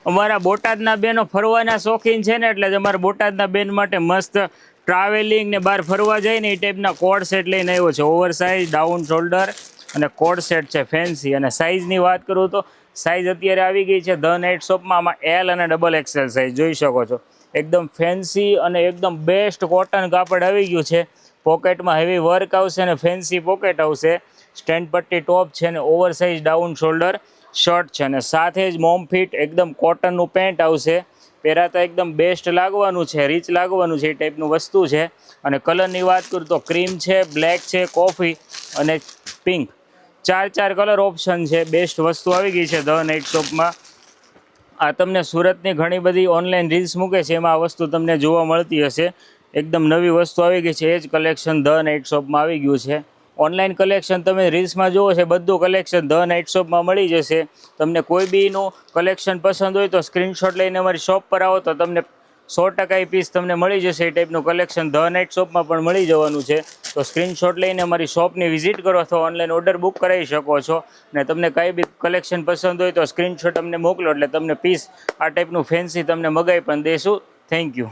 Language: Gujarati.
અમારા બોટાદના બેનો ફરવાના શોખીન છે ને, એટલે જ અમારા બોટાદના બેન માટે મસ્ત ટ્રાવેલિંગ ને બહાર ફરવા જાય ને એ ટાઈપના કોડ સેટ લઈને આવ્યો છે. ઓવર સાઇઝ, ડાઉન શોલ્ડર અને કોડ સેટ છે ફેન્સી. અને સાઇઝની વાત કરું તો સાઇઝ અત્યારે આવી ગઈ છે ધ નાઇટ શોપમાં. આમાં એલ અને ડબલ એક્સેલ સાઇઝ જોઈ શકો છો. એકદમ ફેન્સી અને એકદમ બેસ્ટ કોટન કાપડ આવી ગયું છે. પોકેટમાં હેવી વર્ક આવશે અને ફેન્સી પોકેટ આવશે. સ્ટેન્ડ પટ્ટી ટોપ છે અને over size down shoulder shirt છે. અને સાથે જ મોમ ફિટ એકદમ કોટનનું પેન્ટ આવશે. પહેરાતા એકદમ બેસ્ટ લાગવાનું છે, રીચ લાગવાનું છે એ ટાઈપનું વસ્તુ છે. અને કલરની વાત કરું તો ક્રીમ છે, બ્લેક છે, કોફી અને પિંક, ચાર કલર ઓપ્શન છે. બેસ્ટ વસ્તુ આવી ગઈ છે ધ નાઇટ શોપમાં. આ તમને સુરતની ઘણી બધી ઓનલાઈન રીલ્સ મૂકે છે, એમાં આ વસ્તુ તમને જોવા મળતી હશે. એકદમ નવી વસ્તુ આવી ગઈ છે, એ જ કલેક્શન ધ નાઇટ શોપમાં આવી ગયું છે. ઓનલાઈન કલેક્શન તમે રીલ્સમાં જુઓ છે, બધું કલેક્શન ધ નાઇટ શોપમાં મળી જશે. તમને કોઈ બીનું કલેક્શન પસંદ હોય તો સ્ક્રીનશોટ લઈને અમારી શોપ પર આવો તો તમને 100% એ પીસ તમને મળી જશે. એ ટાઈપનું કલેક્શન ધ નાઇટ શોપમાં પણ મળી જવાનું છે. તો સ્ક્રીનશોટ લઈને અમારી શોપની વિઝિટ કરો અથવા ઓનલાઈન ઓર્ડર બુક કરાવી શકો છો. ને તમને કાંઈ બી કલેક્શન પસંદ હોય તો સ્ક્રીનશોટ અમને મોકલો એટલે તમને પીસ આ ટાઈપનું ફેન્સી તમને મગાવી પણ દઈશું. Thank you.